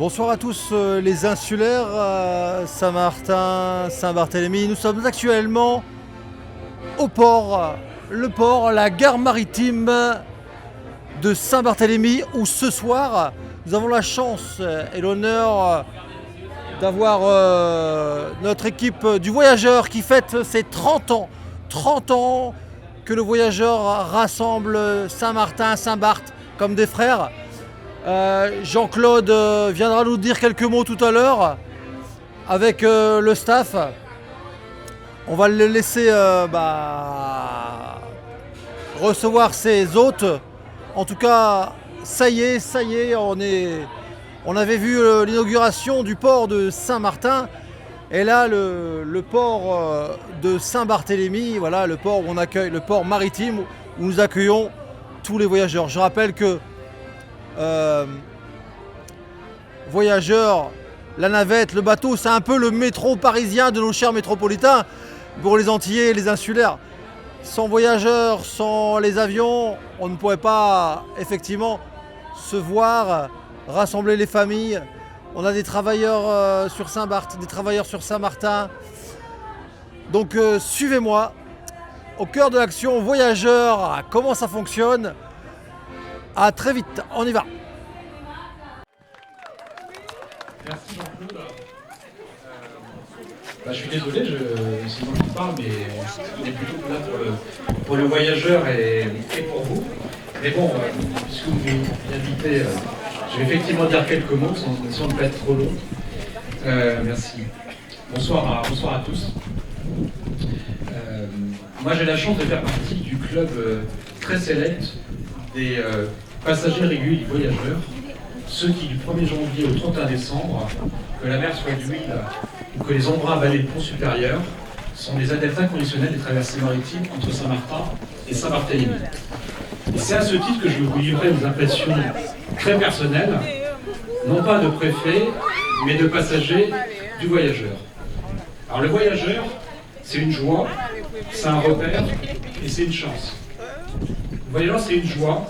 Bonsoir à tous les insulaires, Saint-Martin, Saint-Barthélemy. Nous sommes actuellement au port, le port, la gare maritime de Saint-Barthélemy, où ce soir nous avons la chance et l'honneur d'avoir notre équipe du Voyageur qui fête ses 30 ans. 30 ans que le Voyageur rassemble Saint-Martin, Saint-Barth comme des frères. Jean-Claude viendra nous dire quelques mots tout à l'heure avec le staff. On va le laisser recevoir ses hôtes. En tout cas, ça y est, on avait vu l'inauguration du port de Saint-Martin. Et là, le port de Saint-Barthélemy, voilà, le port où on accueille, le port maritime où nous accueillons tous les voyageurs. Je rappelle que Voyageurs, la navette, le bateau, c'est un peu le métro parisien de nos chers métropolitains pour les Antillais et les insulaires. Sans Voyageurs, sans les avions, on ne pourrait pas effectivement se voir, rassembler les familles. On a des travailleurs sur Saint-Barth, des travailleurs sur Saint-Martin. Donc suivez-moi au cœur de l'action Voyageurs, comment ça fonctionne. À très vite, on y va. Merci Jean-Claude. Je suis désolé, c'est moi qui parle, mais on est plutôt là pour le Voyageur et pour vous. Mais bon, puisque vous m'invitez, je vais effectivement dire quelques mots sans ne pas être trop long. Merci. Bonsoir à tous. Moi j'ai la chance de faire partie du club très sélect des passagers réguliers du Voyageur, ceux qui du 1er janvier au 31 décembre, que la mer soit d'huile ou que les embruns avalés le pont supérieur, sont des adeptes inconditionnels des traversées maritimes entre Saint-Martin et Saint-Barthélemy. Et c'est à ce titre que je vais vous livrer des impressions très personnelles, non pas de préfet, mais de passagers du Voyageur. Alors le Voyageur, c'est une joie, c'est un repère et c'est une chance. Le Voyageur, c'est une joie.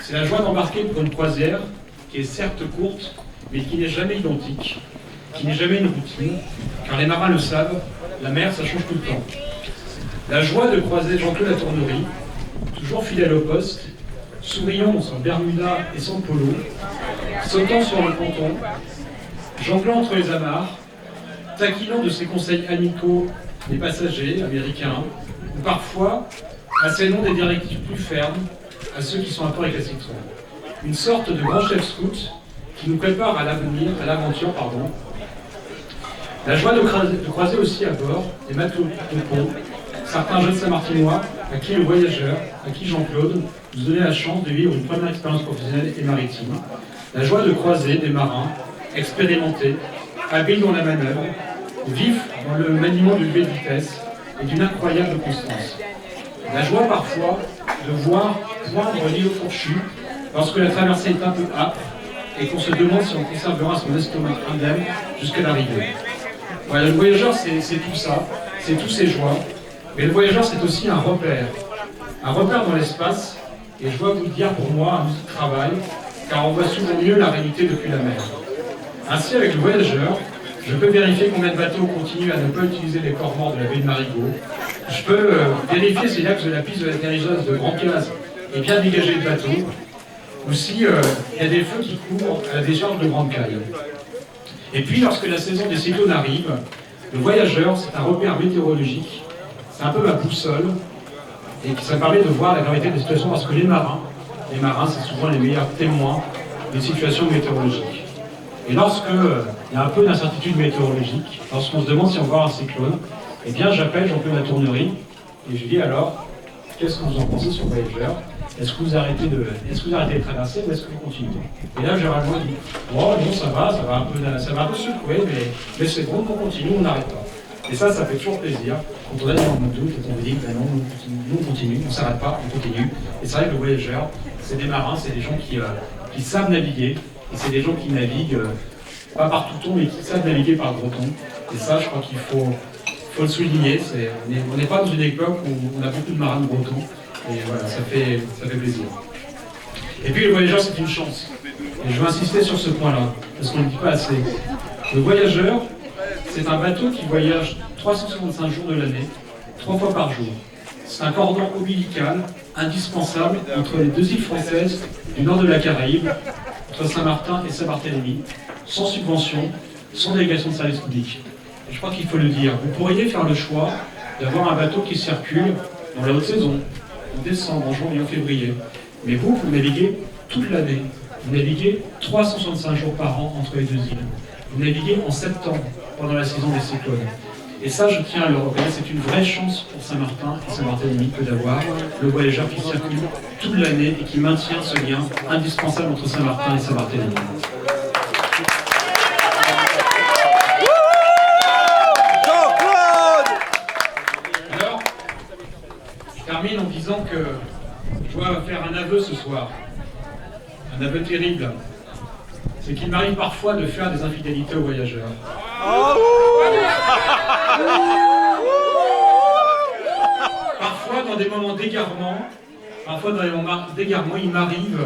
C'est la joie d'embarquer pour une croisière qui est certes courte, mais qui n'est jamais identique, qui n'est jamais une routine, car les marins le savent, la mer, ça change tout le temps. La joie de croiser Jean-Claude Latournerie, toujours fidèle au poste, souriant dans son bermuda et son polo, sautant sur le ponton, jonglant entre les amarres, taquinant de ses conseils amicaux les passagers américains, ou parfois assénant des directives plus fermes à ceux qui sont un peu récalcitrants. Une sorte de grand chef scout qui nous prépare à l'avenir, à l'aventure, pardon. La joie de croiser aussi à bord des matelots de pont, certains jeunes Saint-Martinois à qui le Voyageur, à qui Jean-Claude, nous donnait la chance de vivre une première expérience professionnelle et maritime. La joie de croiser des marins expérimentés, habiles dans la manœuvre, vifs dans le maniement du levier de vitesse et d'une incroyable constance. La joie parfois de voir poindre l'îlot fourchu lorsque la traversée est un peu âpre et qu'on se demande si on conservera son estomac indemne jusqu'à l'arrivée. Voilà, le Voyageur, c'est tout ça, c'est tous ces joies. Mais le Voyageur, c'est aussi un repère dans l'espace. Et je dois vous le dire, pour moi, un outil de travail, car on voit souvent mieux la réalité depuis la mer. Ainsi, avec le Voyageur, je peux vérifier combien de bateaux continuent à ne pas utiliser les corps morts de la baie de Marigot. Je peux vérifier si l'axe de la piste de l'atterrissage de Grand Case est bien dégagé de bateaux, ou si il y a des feux qui couvrent à la décharge de Grande Caille. Et puis, lorsque la saison des cyclones arrive, le Voyageur, c'est un repère météorologique, c'est un peu ma boussole, et ça me permet de voir la gravité des situations, parce que les marins, c'est souvent les meilleurs témoins des situations météorologiques. Et lorsqu'il y a un peu d'incertitude météorologique, lorsqu'on se demande si on va voir un cyclone, eh bien j'appelle Jean-Claude Latournerie et je lui dis alors, qu'est-ce que vous en pensez sur Voyageur? Est-ce que vous arrêtez de traverser ou est-ce que vous continuez? Et là généralement il dit, oh non ça va un peu secouer, mais c'est bon, on continue, on n'arrête pas. Et ça fait toujours plaisir quand on est dans le doute et qu'on vous dit que non, nous on continue, on ne s'arrête pas, on continue. Et c'est vrai que le Voyageur, c'est des marins, c'est des gens qui savent naviguer. Et c'est des gens qui naviguent, pas par tout ton, mais qui savent naviguer par gros ton. Et ça, je crois qu'il faut le souligner. On n'est pas dans une époque où on a beaucoup de marins de gros ton. Et voilà, ça fait plaisir. Et puis le voyageur, c'est une chance. Et je veux insister sur ce point-là, parce qu'on ne le dit pas assez. Le voyageur, c'est un bateau qui voyage 365 jours de l'année, 3 fois par jour. C'est un cordon ombilical indispensable entre les deux îles françaises du nord de la Caraïbe, entre Saint-Martin et Saint-Barthélemy, sans subvention, sans délégation de service public. Et je crois qu'il faut le dire. Vous pourriez faire le choix d'avoir un bateau qui circule dans la haute saison, en décembre, en janvier, en février. Mais vous naviguez toute l'année. Vous naviguez 365 jours par an entre les deux îles. Vous naviguez en septembre, pendant la saison des cyclones. Et ça, je tiens à le reconnaître, c'est une vraie chance pour Saint-Martin et Saint-Barthélemy que d'avoir le voyageur qui circule toute l'année et qui maintient ce lien indispensable entre Saint-Martin et Saint-Barthélemy. Alors, je termine en disant que je dois faire un aveu ce soir. Un aveu terrible. C'est qu'il m'arrive parfois de faire des infidélités aux voyageurs. Parfois, dans des moments d'égarement, il m'arrive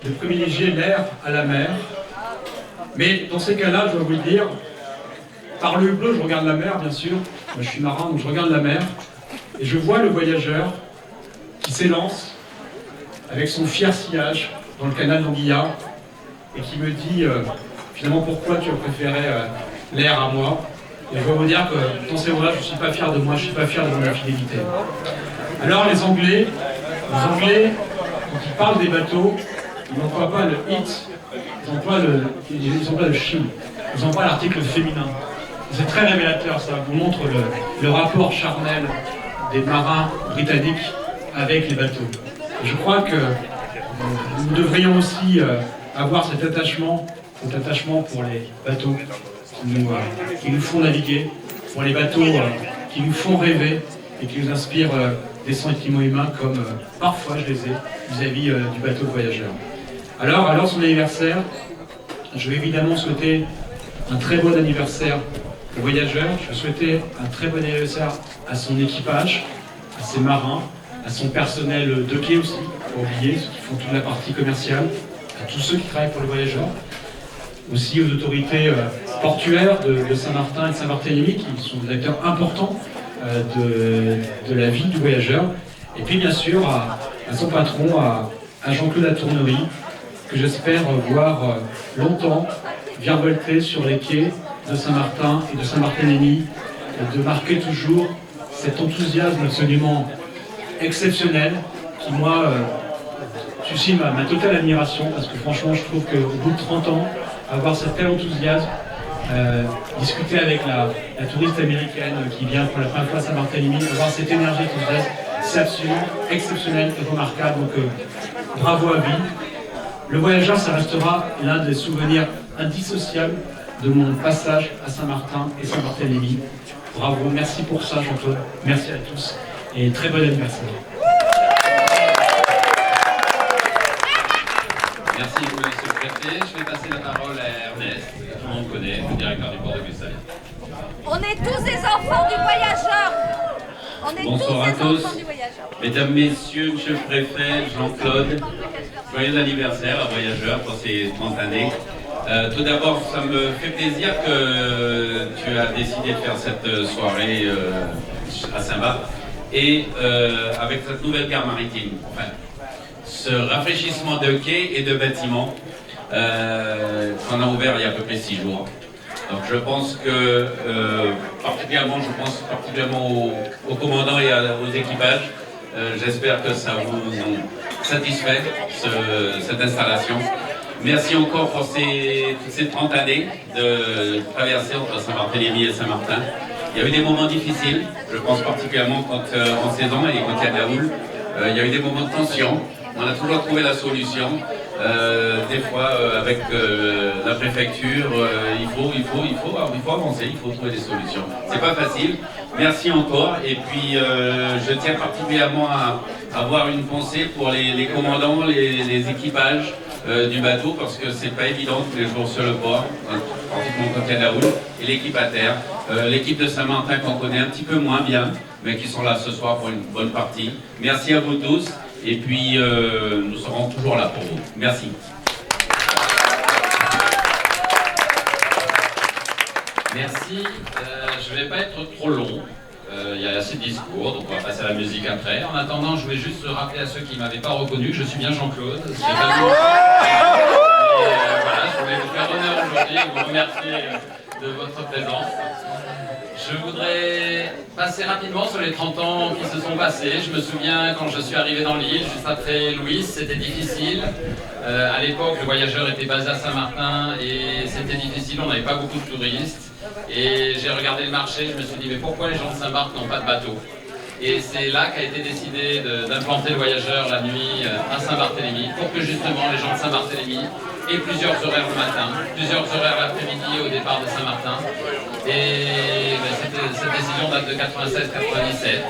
de privilégier l'air à la mer. Mais dans ces cas-là, je dois vous le dire, par le bleu, je regarde la mer, bien sûr. Moi, je suis marin, donc je regarde la mer. Et je vois le voyageur qui s'élance avec son fier sillage dans le canal d'Anguilla et qui me dit finalement pourquoi tu as préféré l'air à moi. Et je dois vous dire que dans ces moments-là, je ne suis pas fier de moi, je ne suis pas fier de mon infidélité. Alors les Anglais, quand ils parlent des bateaux, ils n'emploient pas le it, ils emploient le she, ils emploient l'article féminin. C'est très révélateur, ça vous montre le rapport charnel des marins britanniques avec les bateaux. Et je crois que nous devrions aussi avoir cet attachement pour les bateaux qui nous font naviguer, pour les bateaux qui nous font rêver et qui nous inspirent des sentiments humains comme parfois je les ai vis-à-vis du bateau voyageur. Alors son anniversaire, je vais évidemment souhaiter un très bon anniversaire au voyageur, je vais souhaiter un très bon anniversaire à son équipage, à ses marins, à son personnel de quai aussi, pas oublier ceux qui font toute la partie commerciale, à tous ceux qui travaillent pour le voyageur, aussi aux autorités portuaires de Saint-Martin et de Saint-Barthélemy, qui sont des acteurs importants de la vie du voyageur, et puis bien sûr à son patron, à Jean-Claude Latournerie, que j'espère voir longtemps virevolter sur les quais de Saint-Martin et de Saint-Barthélemy, et de marquer toujours cet enthousiasme absolument exceptionnel qui, moi, suscite ma totale admiration, parce que franchement, je trouve qu'au bout de 30 ans, avoir cet tel enthousiasme, discuter avec la touriste américaine qui vient pour la première fois à Saint-Barthélemy, avoir cette énergie enthousiaste, c'est absolument exceptionnel et remarquable, donc bravo à vie. Le voyageur, ça restera l'un des souvenirs indissociables de mon passage à Saint-Martin et Saint-Barthélemy. Bravo, merci pour ça Jean-Claude, merci à tous et très bon anniversaire. Merci monsieur le préfet. Je vais passer la parole à Ernest, que tout le monde connaît, le directeur du port de Bussaye. On est tous des enfants du voyageur. On est Bonsoir à tous des tous. enfants du voyageur. Mesdames, messieurs, monsieur le préfet, Jean-Claude, joyeux anniversaire à Voyageurs pour ces 30 années. Tout d'abord, ça me fait plaisir que tu as décidé de faire cette soirée à Saint-Barth et avec cette nouvelle gare maritime. Enfin, ce rafraîchissement de quais et de bâtiments qu'on a ouvert il y a à peu près 6 jours. Donc je pense que particulièrement aux commandants et aux équipages, j'espère que ça vous satisfait cette installation. Merci encore pour toutes ces 30 années de traversée entre Saint-Barthélemy et Saint-Martin. Il y a eu des moments difficiles, je pense particulièrement quand en saison et quand il y a de la houle. Il y a eu des moments de tension. On a toujours trouvé la solution. Des fois, avec la préfecture, il faut avancer, il faut trouver des solutions. C'est pas facile. Merci encore. Et puis, je tiens particulièrement à avoir une pensée pour les commandants, les équipages du bateau, parce que c'est pas évident tous les jours sur le port, pratiquement quand il y a de la route, et l'équipe à terre. L'équipe de Saint-Martin qu'on connaît un petit peu moins bien, mais qui sont là ce soir pour une bonne partie. Merci à vous tous. Et puis, nous serons toujours là pour vous. Merci. Merci. Je ne vais pas être trop long. Il y a assez de discours, donc on va passer à la musique après. En attendant, je voulais juste rappeler à ceux qui ne m'avaient pas reconnu que je suis bien Jean-Claude. Voilà, je voulais vous faire honneur aujourd'hui et vous remercier de votre présence. Je voudrais passer rapidement sur les 30 ans qui se sont passés. Je me souviens quand je suis arrivé dans l'île, juste après Louis, c'était difficile. À l'époque, le voyageur était basé à Saint-Martin et c'était difficile, on n'avait pas beaucoup de touristes. Et j'ai regardé le marché, je me suis dit, mais pourquoi les gens de Saint-Marc n'ont pas de bateau? Et c'est là qu'a été décidé d'implanter le voyageur la nuit à Saint-Barthélemy, pour que justement les gens de Saint-Barthélemy aient plusieurs horaires le matin, plusieurs horaires l'après-midi au départ de Saint-Martin. Et cette décision date de 96-97.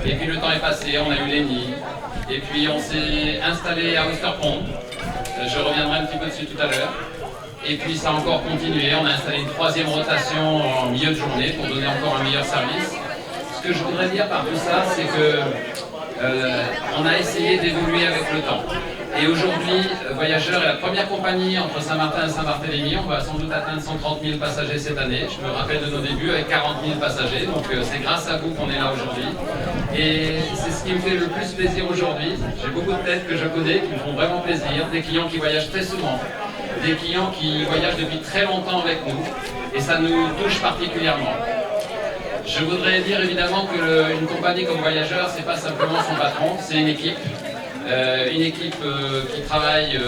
Et puis le temps est passé, on a eu les nids. Et puis on s'est installé à Ouistreham. Je reviendrai un petit peu dessus tout à l'heure. Et puis ça a encore continué, on a installé une troisième rotation en milieu de journée pour donner encore un meilleur service. Ce que je voudrais dire par tout ça, c'est que on a essayé d'évoluer avec le temps. Et aujourd'hui, Voyageur est la première compagnie entre Saint-Martin et Saint-Barthélemy. On va sans doute atteindre 130 000 passagers cette année. Je me rappelle de nos débuts avec 40 000 passagers. Donc c'est grâce à vous qu'on est là aujourd'hui. Et c'est ce qui me fait le plus plaisir aujourd'hui. J'ai beaucoup de têtes que je connais qui me font vraiment plaisir. Des clients qui voyagent très souvent. Des clients qui voyagent depuis très longtemps avec nous. Et ça nous touche particulièrement. Je voudrais dire évidemment qu'une compagnie comme Voyageur, c'est pas simplement son patron, c'est une équipe. Une équipe qui travaille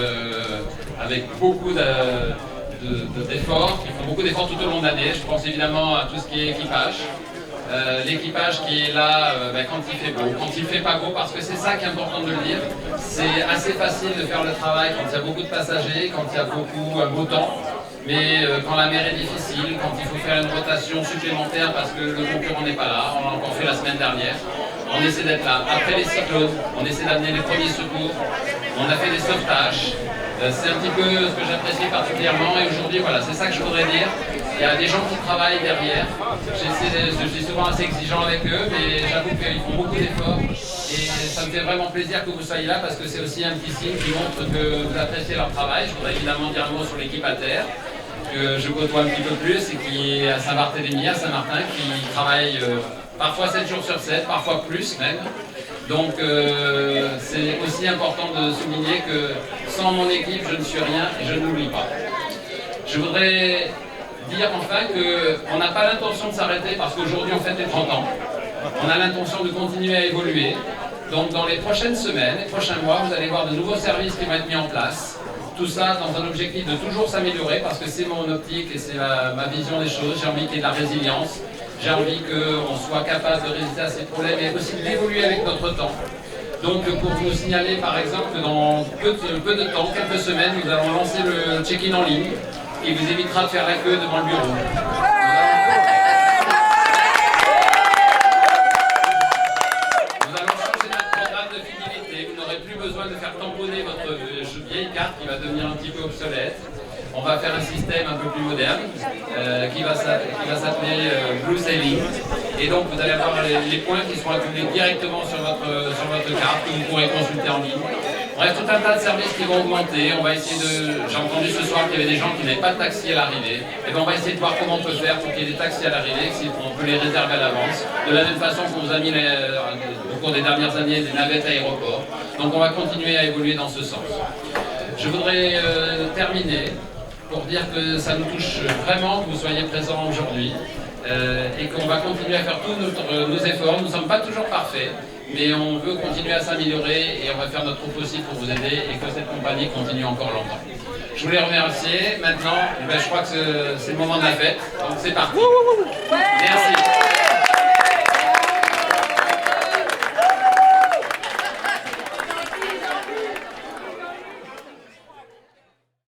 avec beaucoup d'efforts, qui font beaucoup d'efforts tout au long de l'année. Je pense évidemment à tout ce qui est équipage. L'équipage qui est là quand il fait beau, quand il fait pas beau, parce que c'est ça qui est important de le dire. C'est assez facile de faire le travail quand il y a beaucoup de passagers, quand il y a beaucoup beau temps. Mais quand la mer est difficile, quand il faut faire une rotation supplémentaire parce que le concurrent n'est pas là, on l'a encore fait la semaine dernière, on essaie d'être là. Après les cyclones, on essaie d'amener les premiers secours, on a fait des sauvetages. C'est un petit peu ce que j'apprécie particulièrement et aujourd'hui, voilà, c'est ça que je voudrais dire. Il y a des gens qui travaillent derrière. Je suis souvent assez exigeant avec eux, mais j'avoue qu'ils font beaucoup d'efforts. Et ça me fait vraiment plaisir que vous soyez là parce que c'est aussi un petit signe qui montre que vous appréciez leur travail. Je voudrais évidemment dire un mot sur l'équipe à terre, que je côtoie un petit peu plus et qui est à Saint-Barthélemy, à Saint-Martin, qui travaille parfois 7 jours sur 7, parfois plus même. Donc c'est aussi important de souligner que sans mon équipe, je ne suis rien et je n'oublie pas. Je voudrais dire enfin qu'on n'a pas l'intention de s'arrêter parce qu'aujourd'hui on fête les 30 ans. On a l'intention de continuer à évoluer. Donc dans les prochaines semaines, les prochains mois, vous allez voir de nouveaux services qui vont être mis en place. Tout ça dans un objectif de toujours s'améliorer parce que c'est mon optique et c'est ma vision des choses. J'ai envie qu'il y ait de la résilience. J'ai envie qu'on soit capable de résister à ces problèmes et aussi d'évoluer avec notre temps. Donc pour vous signaler par exemple que dans peu de temps, quelques semaines, nous allons lancer le check-in en ligne qui vous évitera de faire la queue devant le bureau. Nous allons changer notre programme de fidélité. Vous n'aurez plus besoin de faire tamponner votre vieille carte qui va devenir un petit peu obsolète. On va faire un système un peu plus moderne qui va s'appeler Blue Sailing. Et donc vous allez avoir les points qui seront accumulés directement sur votre carte que vous pourrez consulter en ligne. Bref, tout un tas de services qui vont augmenter. On va essayer j'ai entendu ce soir qu'il y avait des gens qui n'avaient pas de taxi à l'arrivée. Et bien on va essayer de voir comment on peut faire pour qu'il y ait des taxis à l'arrivée, si on peut les réserver à l'avance. De la même façon qu'on vous a mis au cours des dernières années des navettes à aéroport. Donc on va continuer à évoluer dans ce sens. Je voudrais terminer pour dire que ça nous touche vraiment que vous soyez présents aujourd'hui et qu'on va continuer à faire tous nos efforts. Nous ne sommes pas toujours parfaits, mais on veut continuer à s'améliorer et on va faire notre possible pour vous aider et que cette compagnie continue encore longtemps. Je voulais remercier. Maintenant, je crois que c'est le moment de la fête, donc c'est parti. Merci.